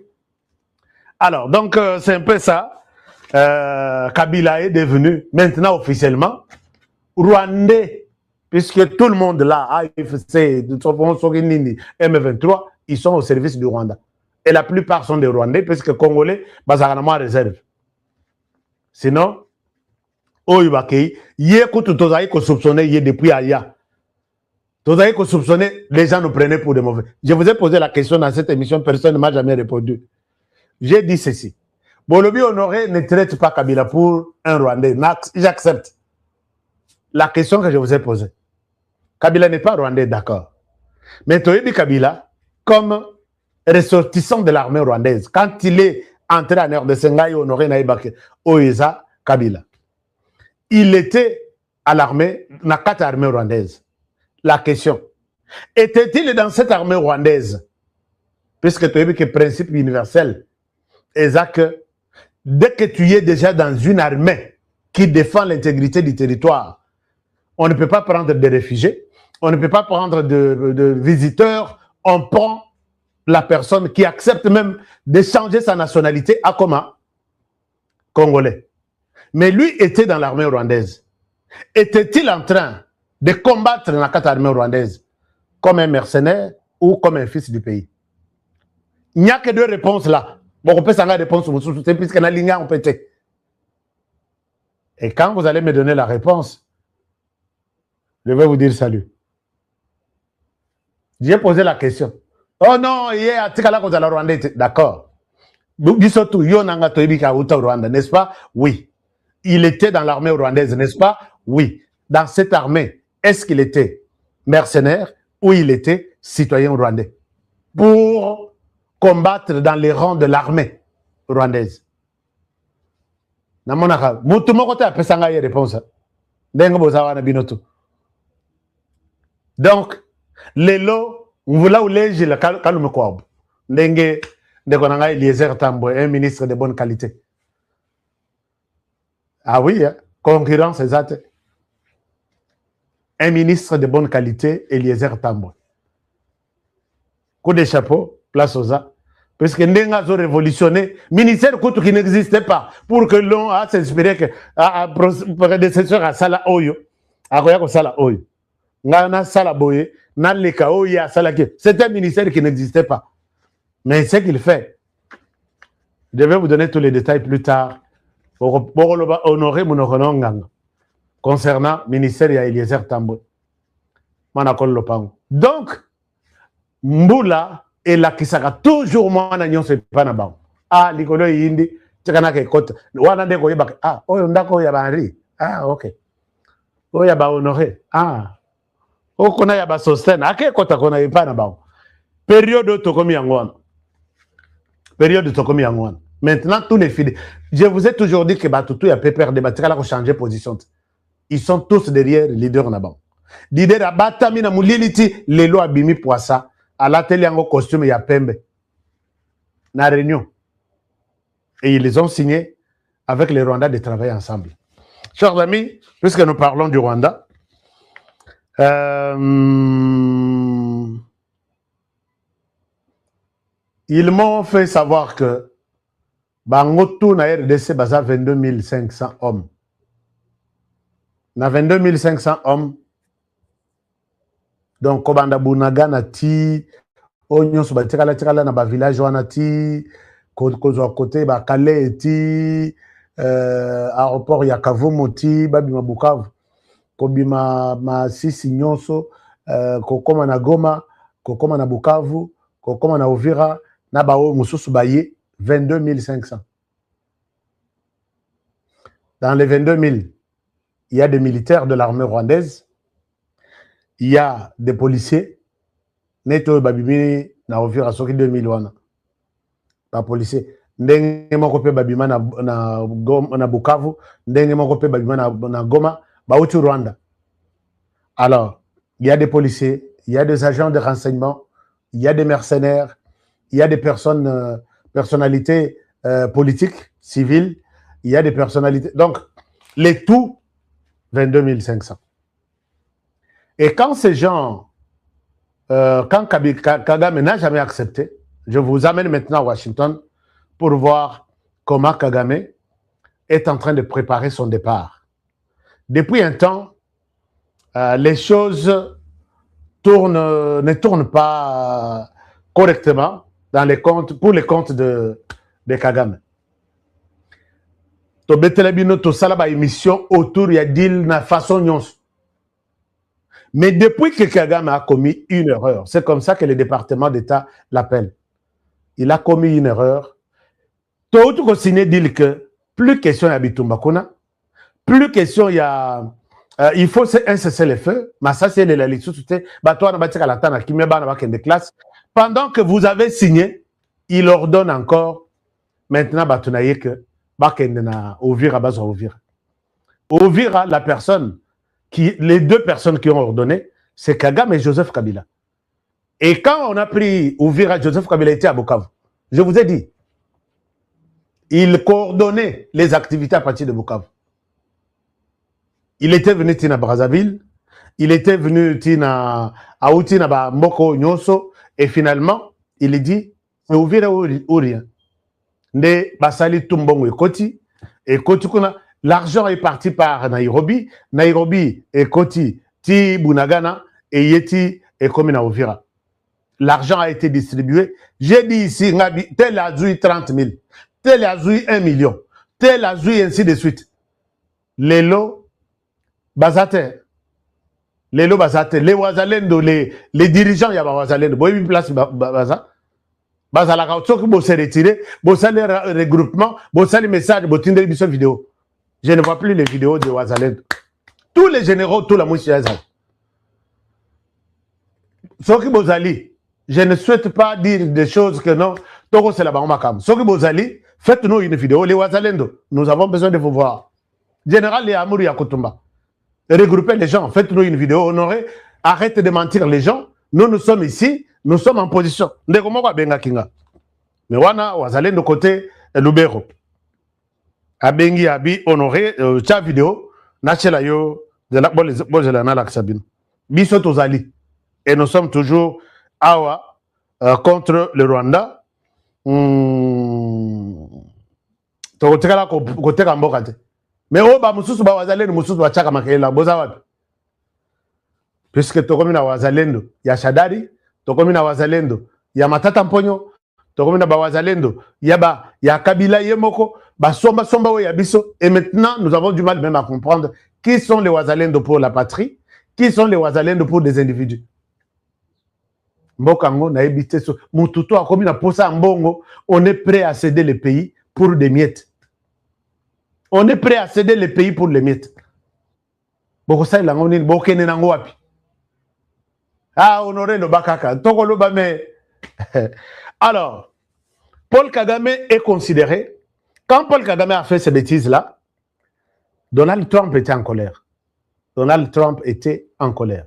Alors, donc, c'est un peu ça. Kabila est devenu, maintenant officiellement, Rwandais, puisque tout le monde là, AFC, M23, ils sont au service du Rwanda. Et la plupart sont des Rwandais, puisque Congolais, Bazaranama réserve. Sinon, Oyubakei, Yékoutou Tozaï, qu'on soupçonnait, Yé depuis Aya. Vous avez soupçonné, les gens nous prenaient pour des mauvais. Je vous ai posé la question dans cette émission, personne ne m'a jamais répondu. J'ai dit ceci. Bolobi Honoré ne traite pas Kabila pour un Rwandais. J'accepte la question que je vous ai posée. Kabila n'est pas Rwandais, d'accord. Mais Toyebi Kabila, comme ressortissant de l'armée rwandaise, quand il est entré en RDC, Honoré Naïbake, Oeza Kabila, il était à l'armée, dans 4 armées rwandaises. La question, était-il dans cette armée rwandaise, puisque tu as vu que le principe universel est que dès que tu es déjà dans une armée qui défend l'intégrité du territoire, on ne peut pas prendre des réfugiés, on ne peut pas prendre de visiteurs, on prend la personne qui accepte même de changer sa nationalité à comment? Congolais. Mais lui était dans l'armée rwandaise. Était-il en train de combattre la carte armée rwandaise comme un mercenaire ou comme un fils du pays? Il n'y a que 2 réponses là. Bon, on peut s'en réponse puisque la ligne on peut. Et quand vous allez me donner la réponse, je vais vous dire salut. J'ai posé la question. Oh non, il y a Tikala contre la Rwanda. D'accord. N'est-ce pas? Oui. Il était dans l'armée rwandaise, n'est-ce pas? Oui. Dans cette armée, est-ce qu'il était mercenaire ou il était citoyen rwandais pour combattre dans les rangs de l'armée rwandaise? Donc, les lots, vous là où les gens, un ministre de bonne qualité. Ah oui, hein? Concurrence, exact. Un ministre de bonne qualité, Eliezer Tambo. Coup de chapeau, place aux A. Parce que Ndenga a révolutionné, ministère qui n'existait pas, pour que l'on a s'inspiré que prédécesseur à Sala Oyo, à Royako Sala Oyo. Ngana Sala Boye, Naleka Oya Sala Ki. C'est un ministère qui n'existait pas. Mais c'est qu'il fait. Je vais vous donner tous les détails plus tard. Pour honorer mon honneur concernant le ministère de Eliezer Tambo. Manakol Lopango. Donc, Mboula et la Kisaka, toujours moi, c'est pas na bango. Ah, Likolo Yindi, Tchakana Kekota. Wana de Koyebak. Ah, Oyondako Yabari. Ah, ok. Oyaba honoré. Ah. Okona Yaba sosten. Ake Kota Kona Yapa na bango. Période Tokomi Angwan. Période Tokomi Angwan. Maintenant, tous les fidèles. Je vous ai toujours dit que Batutu a peur de Batikala pour changer de position. Ils sont tous derrière le leader là-bas. Leader à Batamina Mouliliti, les lois Bimi Poissa, à l'atelier en costume, il y a Pembe. Na réunion. Et ils les ont signés avec les Rwandais de travailler ensemble. Chers amis, puisque nous parlons du Rwanda, ils m'ont fait savoir que Bangotou na RDC basa 22 500 hommes. Na 22 500 hommes, Donc, Kobanda Bunaga Nati, Onyon Subatikala Tikala na ba village Wanati, Kozwa côté, ba Calais Ti, aéroport Yakavumo Ti, Babima Bukavu, Kobima ma Sisi Nyonso, Kokoma na Goma, Kokoma na Bukavu, Kokoma na Uvira, Nabao Moussousou Baye, 22 500. Dans les 22 000, il y a des militaires de l'armée rwandaise, il y a des policiers, Neto Babimi na Uvira soki 2000 wana. Pas policier. Ndenge moko pe Babima na Bukavu, ndenge moko pe Babima na Goma, Bautu Rwanda. Alors, il y a des policiers, il y a des agents de renseignement, il y a des mercenaires, il y a des personnalités politiques, civiles, il y a des personnalités. Donc, les tout, 22 500. Et quand ces gens, quand Kagame n'a jamais accepté, je vous amène maintenant à Washington pour voir comment Kagame est en train de préparer son départ. Depuis un temps, les choses ne tournent pas correctement dans les comptes, pour les comptes de Kagame. To betelebino to salaba émission autour ya deal na façon nyonso. Mais depuis que Kagame a commis une erreur, c'est comme ça que le département d'État l'appelle. Il a commis une erreur. Tout le monde dit que plus question y a Bitumbakuna, plus question il y a il faut un cessez-le-feu. Mais ça c'est la lecture. Pendant que vous avez signé, il ordonne encore maintenant Batunaye que Uvira, la personne les deux personnes qui ont ordonné, c'est Kagame et Joseph Kabila. Et quand on a pris Uvira, Joseph Kabila était à Bukavu. Je vous ai dit, il coordonnait les activités à partir de Bukavu. Il était venu à Brazzaville, il était venu à Mboko Nyonso, et finalement, il dit, c'est Uvira ou rien. Ne Basali Tumbongo et Koti kuna. L'argent est parti par Nairobi. Nairobi et Koti, Ti Bunagana et Yeti et Komina Uvira. L'argent a été distribué. J'ai dit ici, tel a joué 30 000, tel a joué 1 million, tel a joué ainsi de suite. Les lots, Bazate. Les lots Bazate. Les Wazalendo, les dirigeants, il y a Wazalendo. Bon, il y a une place Baza. Baza la caution qui s'est retiré. Bon, ça les regroupements. Bon, ça les messages. Bon, Tinder, une vidéo. Je ne vois plus les vidéos de Wazalendo. Tous les généraux, tout la mouche Yazal. Soki Bozali, je ne souhaite pas dire des choses que non. Togo c'est la Bahomakam. Soki Bozali, faites-nous une vidéo. Les Wazalendo, nous avons besoin de vous voir. Général Les Amouri Yakutumba. Regroupez les gens, faites-nous une vidéo. Honoré, arrêtez de mentir les gens. Nous sommes ici, nous sommes en position. Ndegomokwa Benga Kinga. Mais wana Wazalendo côté Lubero. Abengi abi honoré cha vidéo nachela yo de la bolzela na laksabin biso tozali et nous sommes toujours awa contre le Rwanda tokotekala koteka mboka te mais oba mususu ba wazalendo mususu ba chaka makela boza wapi puisque tokomi na wazalendo ya Shadari tokomi na wazalendo ya Matata Mponyo tokomi na ba wazalendo ya Kabila Yemoko. Et maintenant, nous avons du mal même à comprendre qui sont les Wazalendo pour la patrie, qui sont les Wazalendo pour des individus. Mbokango na ebité so mututo akomi na posa mbongo, on est prêt à céder le pays pour des miettes. On est prêt à céder le pays pour les miettes. Boko sa ilango nini bokene nango wapi? Ah, honoré le bakaka, toko lo bame. Alors, Paul Kagame est considéré. Quand Paul Kagame a fait ces bêtises-là, Donald Trump était en colère. Donald Trump était en colère.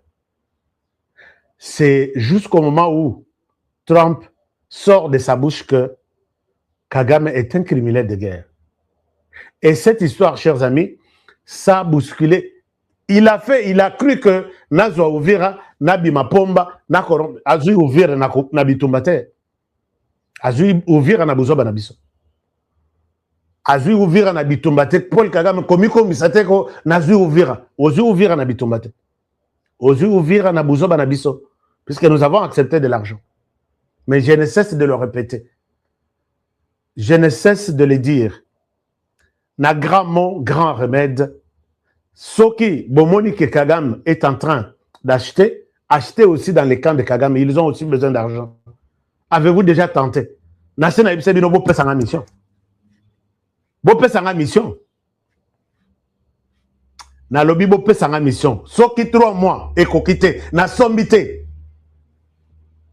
C'est jusqu'au moment où Trump sort de sa bouche que Kagame est un criminel de guerre. Et cette histoire, chers amis, ça a bousculé. Il a cru que Nazwa Uvira, Nabi Mapomba, Nakorom, Azui Uvira, Nabi Tumbate, Azui Uvira, Nabuzoba, Nabiso. Azui Uvira na bitumbate Paul Kagame komiko misateko na Azui Uvira na bitumbate Ozu ouvrir na buzo banabiso, puisque nous avons accepté de l'argent. Mais je ne cesse de le répéter. Je ne cesse de le dire. Na grand mot, grand remède. Soki Bomoni que Kagame est en train d'acheter, achetez aussi dans les camps de Kagame. Ils ont aussi besoin d'argent. Avez-vous déjà tenté? National Ibsebino, vous pèsez en mission. Vous pèsez en mission. Na lobby, vous pèsez en mission. Soki 3 mois, et kokite, na sombité.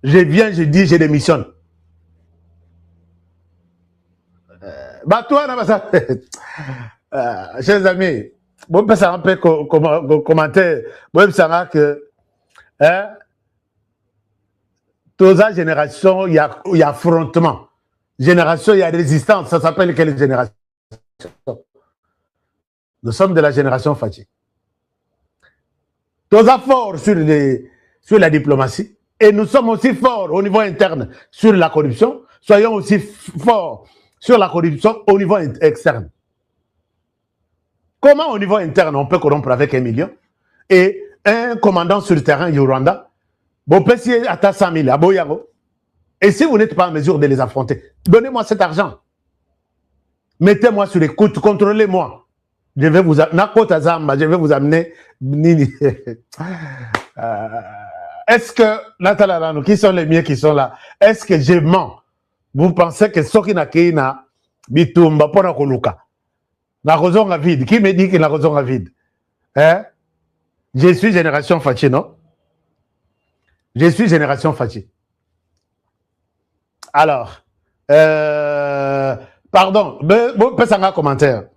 Je viens, je dis, je démissionne. Bah, toi, chers amis, vous pouvez un peu commenter, vous pouvez savoir que toute la génération, il y a affrontement. Génération, il y a résistance. Ça s'appelle quelle génération? Nous sommes de la génération Fatih. Tous forts sur la diplomatie. Et nous sommes aussi forts au niveau interne sur la corruption. Soyons aussi forts sur la corruption au niveau externe. Comment au niveau interne on peut corrompre avec 1 million et un commandant sur le terrain du Rwanda, bon, peut à 100 000 à Boyago. Et si vous n'êtes pas en mesure de les affronter, donnez-moi cet argent. Mettez-moi sur l'écoute, contrôlez-moi. Je vais vous amener. Est-ce que, Nathalie, qui sont les miens qui sont là? Est-ce que je mens? Vous pensez que ce qui n'a qu'à bitumba pour la koluka? La raison à vide. Qui me dit que la raison à vide? Hein? Je suis génération Fatih, non? Je suis génération Fatih. Alors, pardon, vous pouvez un commentaire.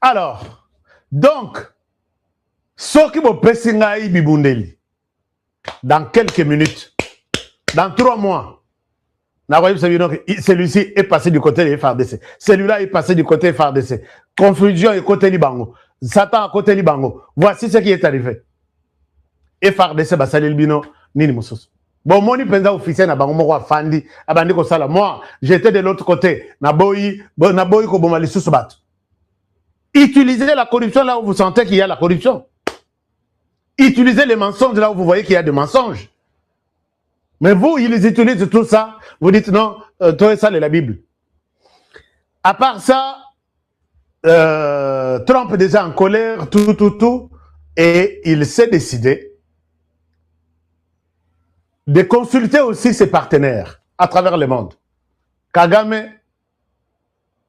Alors, donc, ce qui me pèse Bibundeli, dans quelques minutes, dans 3 mois, celui-ci est passé du côté des FARDC. Celui-là est passé du côté FARDC. Confusion et côté Libango. Satan à côté Libango. Voici ce qui est arrivé. Et FARDC, Basalil Bino, Nini Moussous. Bon, mon penza officiel na bango moko afandi, abandi ko sala. Moi, j'étais de l'autre côté. Naboyi ko bomali susubat. Utilisez la corruption là où vous sentez qu'il y a la corruption. Utilisez les mensonges là où vous voyez qu'il y a des mensonges. Mais vous, ils utilisent tout ça. Vous dites non, toi ça, c'est la Bible. À part ça, Trump est déjà en colère, tout. Et il s'est décidé de consulter aussi ses partenaires à travers le monde. Kagame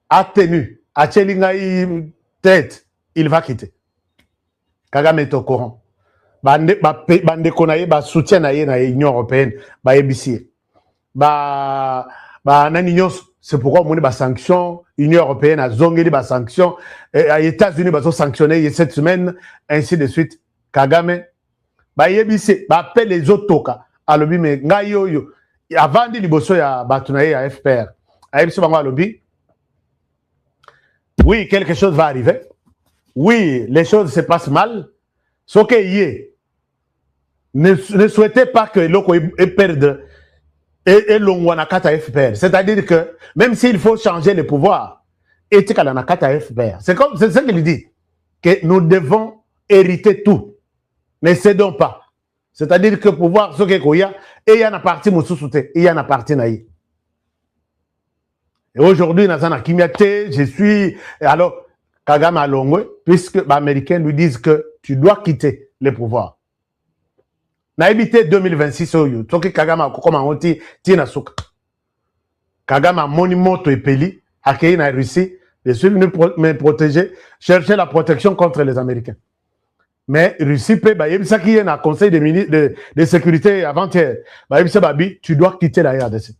a tenu, à Tchelingaï tête, il va quitter. Kagame est au courant. Bande konaye ba soutien na l'Union européenne, ba EBC. C'est pourquoi on a des sanctions, l'Union européenne a zongé des sanctions, les États-Unis ont sanctionné cette semaine, ainsi de suite. Kagame, ba EBC, ba appelle les autres toka. Alobi me ngayo yo. Avant de liboso ya batunaye ya FPR. EBC bango alobi. Oui, quelque chose va arriver. Oui, les choses se passent mal. Ce que ne souhaitez pas que l'oko perde et l'ongwanakata FPR. C'est-à-dire que même s'il faut changer le pouvoir, et tikalanakata FPR. C'est ce qu'il dit. Que nous devons hériter tout. Ne cédons pas. C'est-à-dire que pouvoir, ce qu'il y a, et il y a une partie moussousoute, et il y a une partie naïe. Et aujourd'hui, dans un Kimiate, je suis. Alors, Kagame a longé, puisque les Américains lui disent que tu dois quitter le pouvoir. Na évité 2026 oyo, toki Kagame a comme on dit, tina souka. Kagame a monimoto et peli, accueilli na Russie, je suis venu me protéger, chercher la protection contre les Américains. Mais Russie peut, bah, ça qui est dans le conseil de sécurité avant-hier, bah, tu dois quitter la RDC.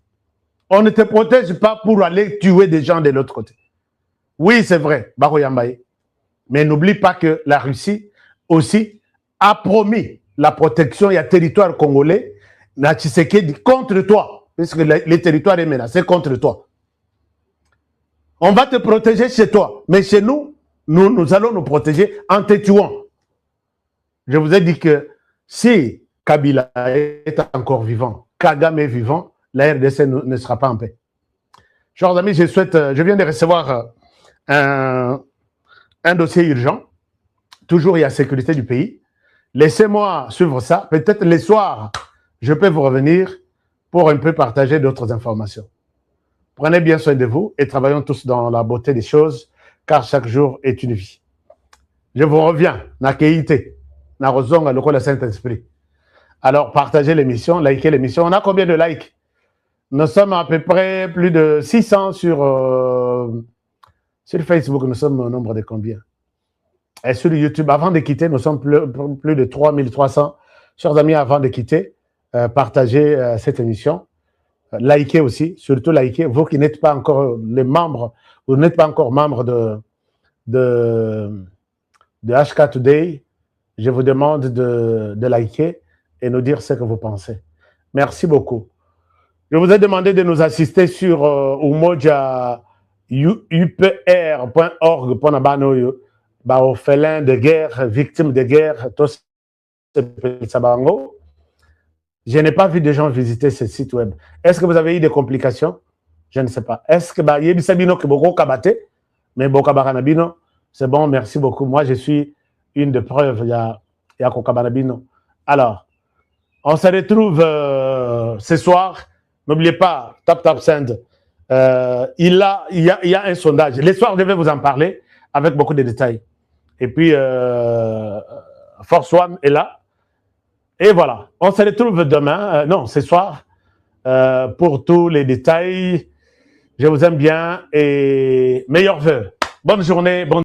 On ne te protège pas pour aller tuer des gens de l'autre côté. Oui, c'est vrai, mais n'oublie pas que la Russie aussi a promis la protection et le territoire congolais contre toi, puisque le territoire est menacé contre toi. On va te protéger chez toi, mais chez nous, nous allons nous protéger en te tuant. Je vous ai dit que si Kabila est encore vivant, Kagame est vivant, la RDC ne sera pas en paix. Chers amis, je viens de recevoir un dossier urgent. Toujours, il y a sécurité du pays. Laissez-moi suivre ça. Peut-être les soirs, je peux vous revenir pour un peu partager d'autres informations. Prenez bien soin de vous et travaillons tous dans la beauté des choses, car chaque jour est une vie. Je vous reviens, Nakeite, Narozonga, le col Saint-Esprit. Alors, partagez l'émission, likez l'émission. On a combien de likes? Nous sommes à peu près plus de 600 sur Facebook. Nous sommes au nombre de combien? Et sur YouTube, avant de quitter, nous sommes plus de 3300. Chers amis, avant de quitter, partagez cette émission. Likez aussi, surtout likez. Vous qui n'êtes pas encore les membres, vous n'êtes pas encore membre de HK Today, je vous demande de liker et nous dire ce que vous pensez. Merci beaucoup. Je vous ai demandé de nous assister sur umoja.upr.org pour nos orphelins de guerre, victimes de guerre, tous. Je n'ai pas vu de gens visiter ce site web. Est-ce que vous avez eu des complications? Je ne sais pas. Est-ce que c'est bon, merci beaucoup. Moi, je suis une de preuves. Il y a Kokabanabino. Alors, on se retrouve ce soir. N'oubliez pas, tap send. Il y a un sondage. Les soirs, je vais vous en parler avec beaucoup de détails. Et puis, Force One est là. Et voilà, on se retrouve demain, non, ce soir, pour tous les détails. Je vous aime bien et meilleurs vœux. Bonne journée, bonne